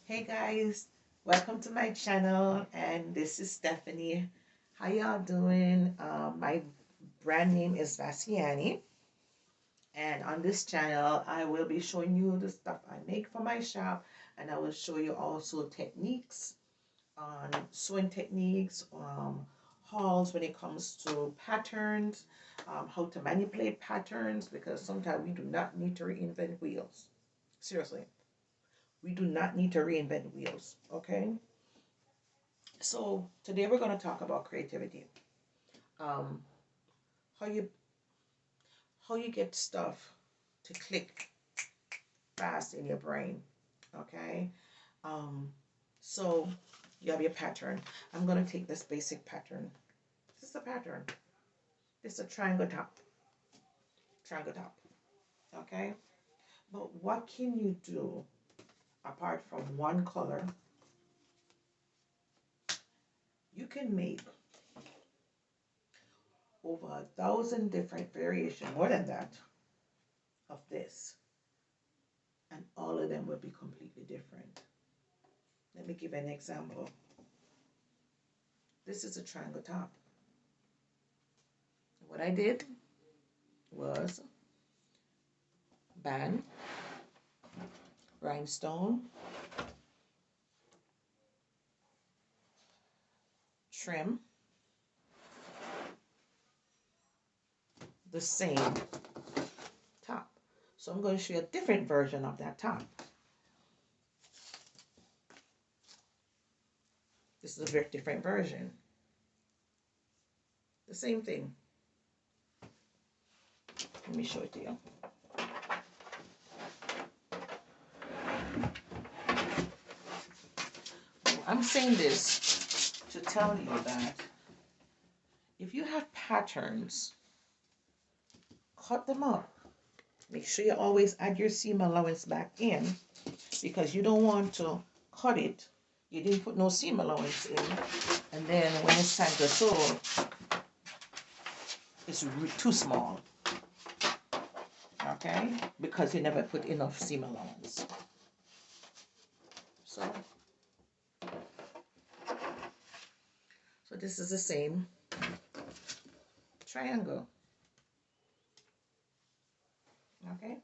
Hey guys, welcome to my channel, and this is Stephanie. How y'all doing? My brand name is Vassiani, and on this channel I will be showing you the stuff I make for my shop, and I will show you also techniques on sewing techniques, hauls when it comes to patterns, how to manipulate patterns, because sometimes we do not need to reinvent wheels. Seriously, we do not need to reinvent wheels, okay? So today we're going to talk about creativity. Um, how you get stuff to click fast in your brain. Okay. Um, so you have your pattern. I'm going to take this basic pattern. This is a pattern. This is a triangle top. Triangle top. Okay. But what can you do apart from one color? You can make over 1,000 different variations, more than that, of this, and all of them will be completely different. Let me give an example. This is a triangle top. What I did was band, rhinestone, trim, the same top. So I'm going to show you a different version of that top. This is a very different version. The same thing. Let me show it to you. I'm saying this to tell you that if you have patterns, cut them up. Make sure you always add your seam allowance back in, because you don't want to cut it. You didn't put no seam allowance in, and then when it's time to sew, it's too small. Okay, because you never put enough seam allowance. So this is the same triangle. Okay,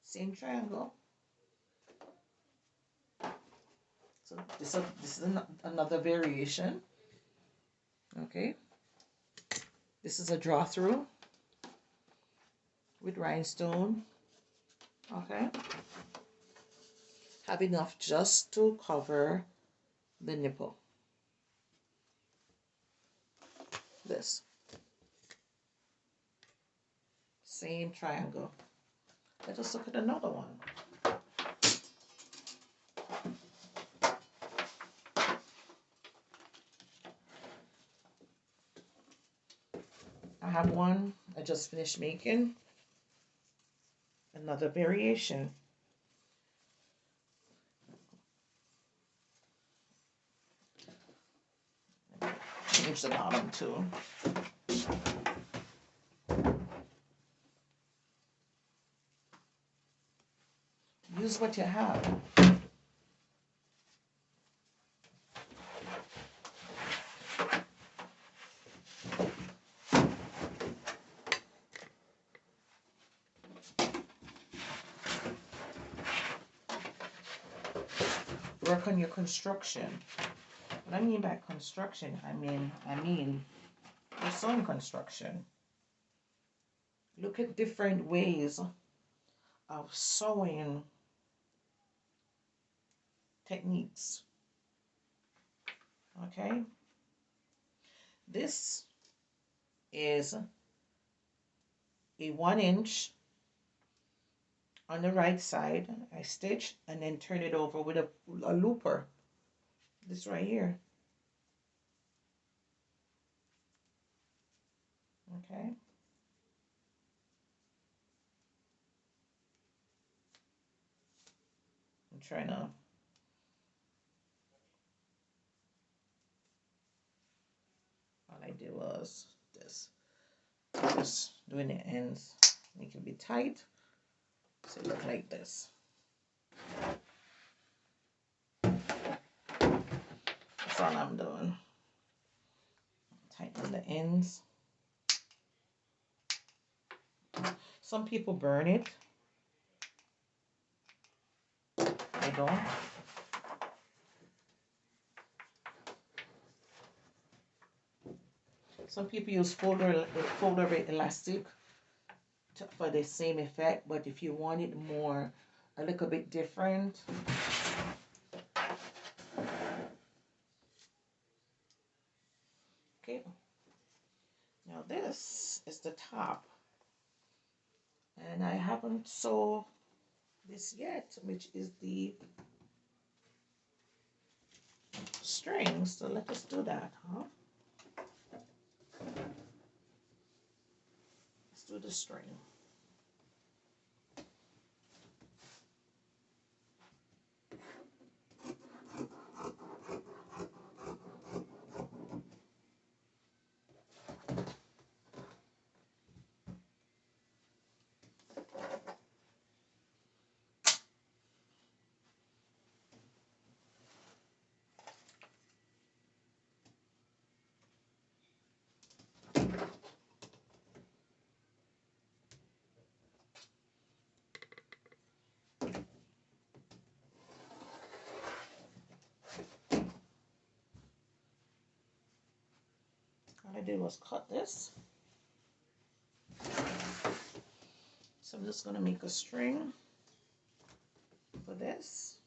same triangle. So this is another variation. Okay, this is a draw through with rhinestone. Okay, have enough just to cover the nipple. This same triangle. Let us look at another one. I have one I just finished making. Another variation. Change the bottom too. Use what you have. Work on your construction. What I mean by construction, I mean your sewing construction. Look at different ways of sewing techniques. Okay, this is a 1 inch on the right side. I stitch and then turn it over with a looper. This right here. Okay. I'm trying to. All I did was this. Just doing the ends. Make it be tight. So it look like this. front I'm doing. Tighten the ends. Some people burn it. I don't. Some people use folder elastic for the same effect, but if you want it more, a little bit different, okay. Now this is the top, and I haven't sewn this yet, which is the strings. So let us do that, huh? Let's do the string. All I did was cut this. So I'm just going to make a string for this.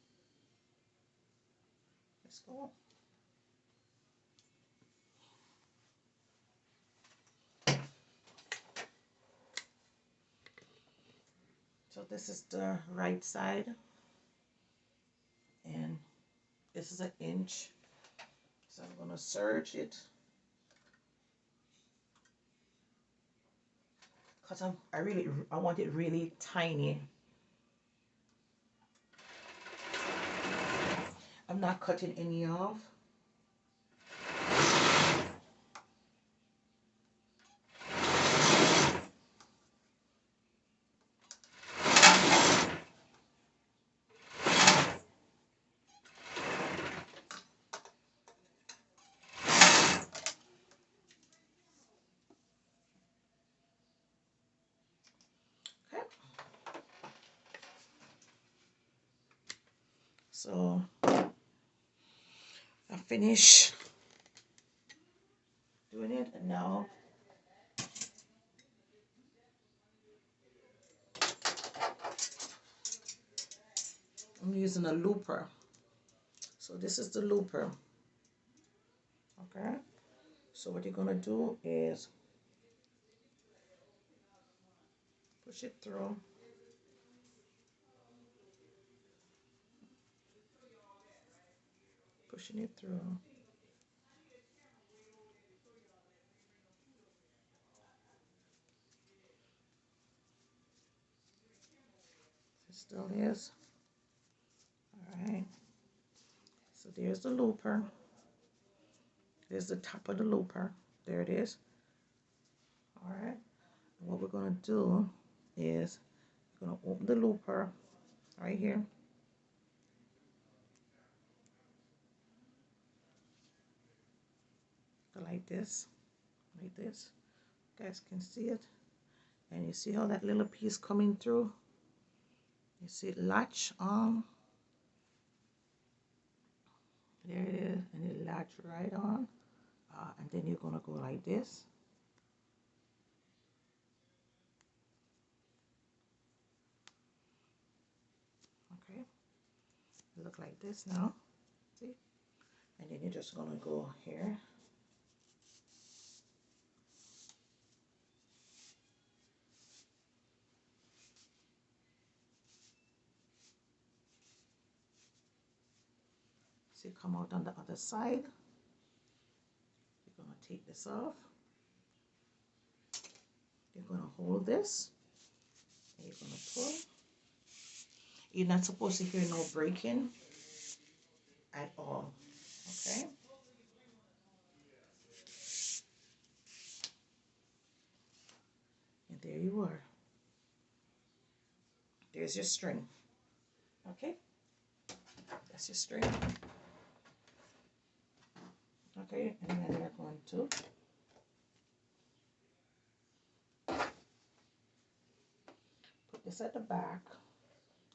Let's go. So this is the right side, and this is an inch. So I'm going to serge it, because I want it really tiny. I'm not cutting any off. Okay. So I finish doing it, and now I'm using a looper. So this is the looper. Okay. So what you're gonna do is push it through. Pushing it through. It still is. All right. So there's the looper. There's the top of the looper. There it is. All right. And what we're gonna do is we're gonna open the looper right here. Go like this. Like this. You guys can see it. And you see how that little piece coming through? You see it latch on. There it is, and it latch right on. And then you're gonna go like this. Okay, look like this now. See? And then you're just gonna go here. See, come out on the other side. You're gonna take this off. You're gonna hold this. And you're gonna pull. You're not supposed to hear no breaking at all. Okay? And there you are. There's your string. Okay? That's your string. Okay, and then we're going to put this at the back.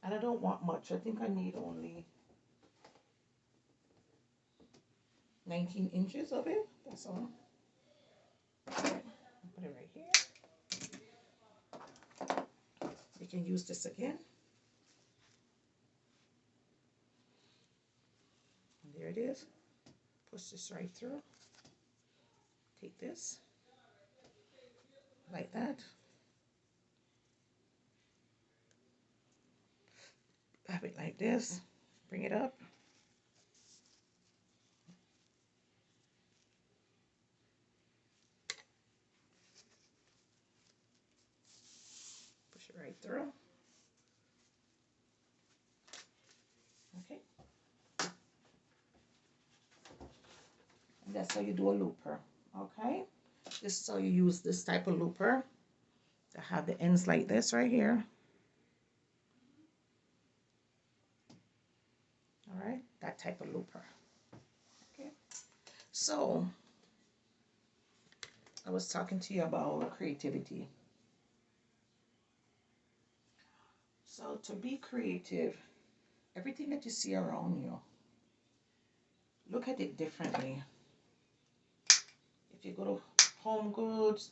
And I don't want much. I think I need only 19 inches of it. That's all. Okay, put it right here. You can use this again. And there it is. Push this right through. Take this like that. Have it like this. Bring it up. Push it right through. Okay. And that's how you do a looper. Okay. This is how you use this type of looper. To have the ends like this right here. All right. That type of looper. Okay. So I was talking to you about creativity. So to be creative, everything that you see around you, look at it differently. If you go to Home Goods,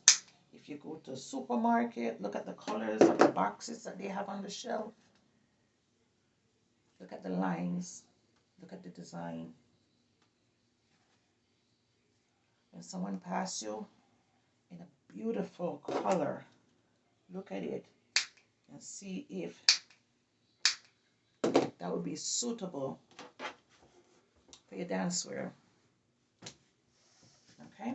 if you go to a supermarket, look at the colors of the boxes that they have on the shelf. Look at the lines. Look at the design. When someone passes you in a beautiful color, look at it and see if that would be suitable for your dancewear. Okay?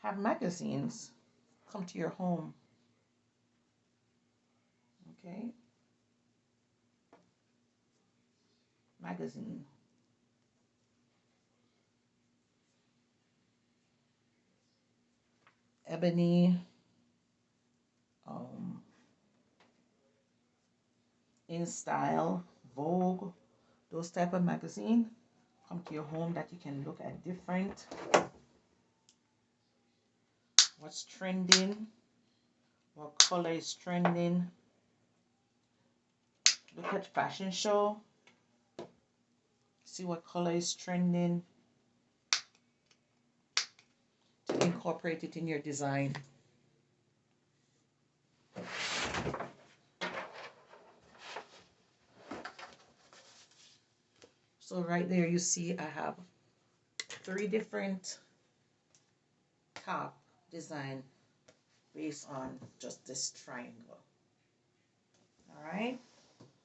Have magazines come to your home. Okay? Magazine. Ebony, um, In Style, Vogue, those type of magazine come to your home that you can look at different, what's trending, what color is trending. Look at fashion show, see what color is trending to incorporate it in your design. So right there you see I have 3 different top design based on just this triangle. All right,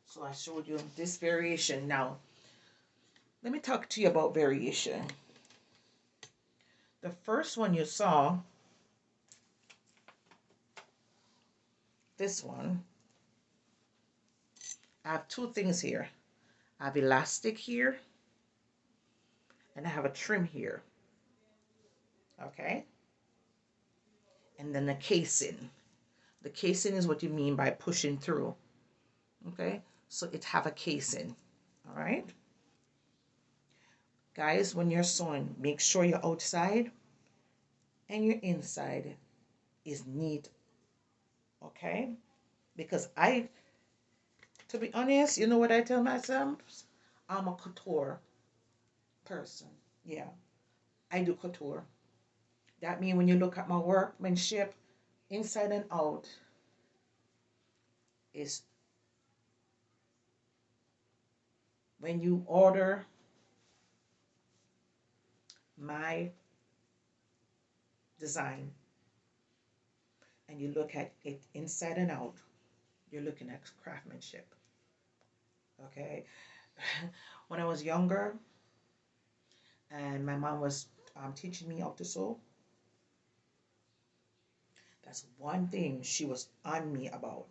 so I showed you this variation. Now let me talk to you about variation. The first one you saw, this one, I have 2 things here. I have elastic here and I have a trim here. Okay, and then the casing. The casing is what you mean by pushing through. Okay, so it have a casing. All right, guys, when you're sewing, make sure your outside and your inside is neat. Okay, because to be honest, you know what I tell myself? I'm a couture person. Yeah, I do couture. That means when you look at my workmanship, inside and out, is when you order my design and you look at it inside and out, you're looking at craftsmanship. Okay. When I was younger and my mom was teaching me how to sew, that's one thing she was on me about: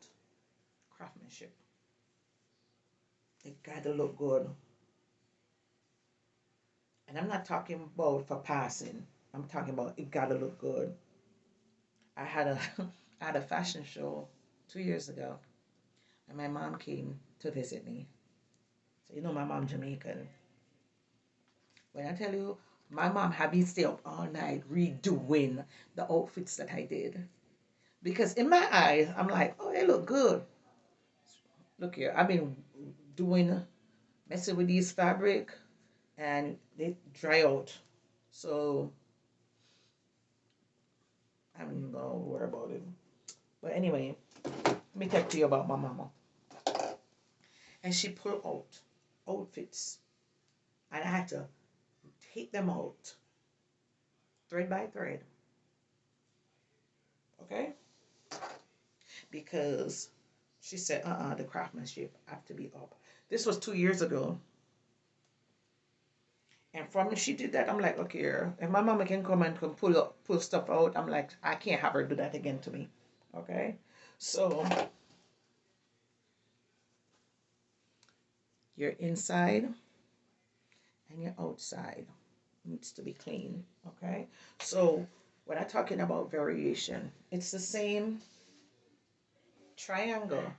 craftsmanship. It got to look good. And I'm not talking about for passing. I'm talking about it gotta look good. I had a I had a fashion show 2 years ago, and my mom came to visit me. So you know my mom Jamaican. When I tell you, my mom had me stay up all night redoing the outfits that I did. Because in my eyes, I'm like, oh, they look good. Look here, I've been doing messing with these fabric and they dry out. So I'm not gonna worry about it. But anyway, let me talk to you about my mama. And she pulled out outfits, and I had to take them out thread by thread, okay? Because she said, the craftsmanship have to be up. This was 2 years ago. And from she did that, I'm like, okay, if my mama can come and can pull stuff out, I'm like, I can't have her do that again to me. Okay? So your inside and your outside needs to be clean. Okay? So when I'm talking about variation, it's the same triangle.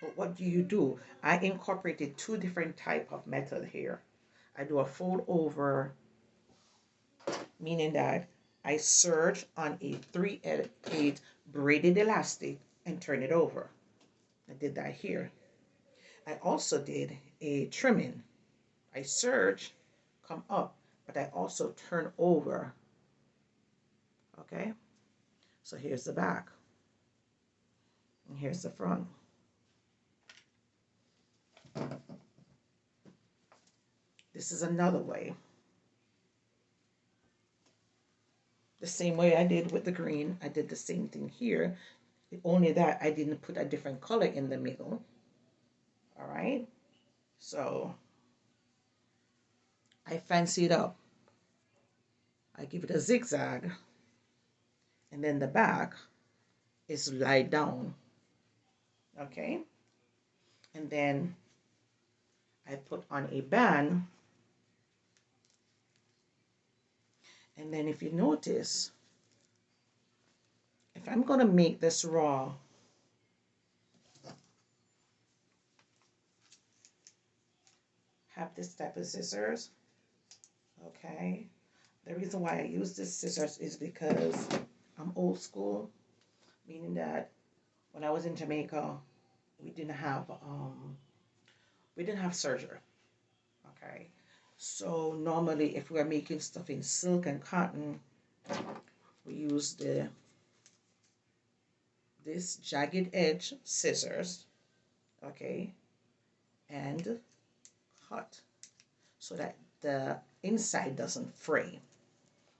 But what do you do? I incorporated two different type of method here. I do a fold over, meaning that I serge on a 3/8 braided elastic and turn it over. I did that here. I also did a trimming. I serge, come up, but I also turn over. Okay? So here's the back, and here's the front. This is another way. The same way I did with the green, I did the same thing here. Only that I didn't put a different color in the middle. All right? So I fancy it up. I give it a zigzag, and then the back is lie down. Okay? And then I put on a band. And then if you notice, if I'm going to make this raw, have this type of scissors, okay? The reason why I use this scissors is because I'm old school, meaning that when I was in Jamaica, we didn't have surgery, okay? So normally if we're making stuff in silk and cotton, we use this jagged edge scissors, okay, and cut so that the inside doesn't fray.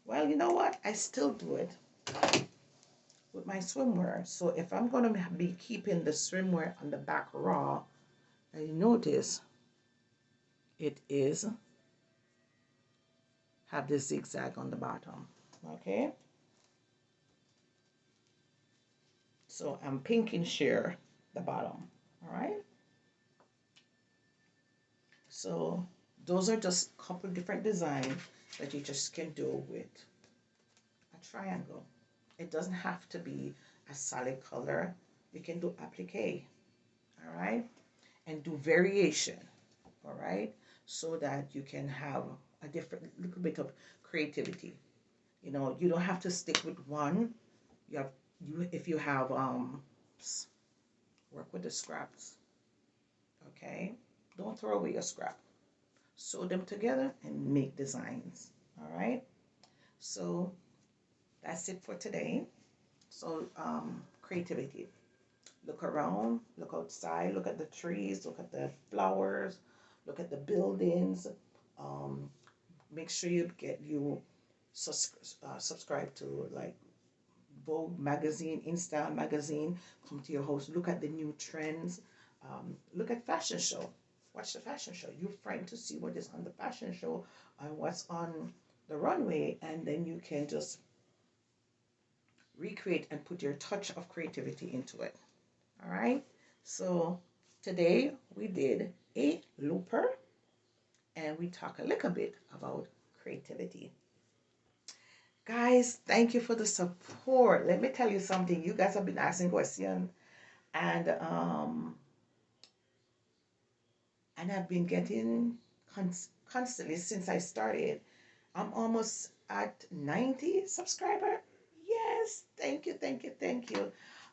Well, you know what? I still do it with my swimwear. So if I'm going to be keeping the swimwear on the back raw, and you notice it is have this zigzag on the bottom, okay? So I'm pinking sheer the bottom, all right? So those are just a couple different designs that you just can do with a triangle. It doesn't have to be a solid color. You can do applique, all right? And do variation, all right? So that you can have a different little bit of creativity. You know, you don't have to stick with one. You have if you have work with the scraps, okay? Don't throw away your scrap. Sew them together and make designs, all right? So that's it for today. So creativity. Look around, look outside, look at the trees, look at the flowers, look at the buildings. Um, Make sure you subscribe to like Vogue magazine, Insta magazine. Come to your house. Look at the new trends. Look at fashion show. Watch the fashion show. You're frightened to see what is on the fashion show and what's on the runway, and then you can just recreate and put your touch of creativity into it. All right. So today we did a looper and we talk a little bit about creativity. Guys, thank you for the support. Let me tell you something. You guys have been asking questions, and I've been getting constantly since I started. I'm almost at 90 subscriber. Yes, thank you, thank you, thank you.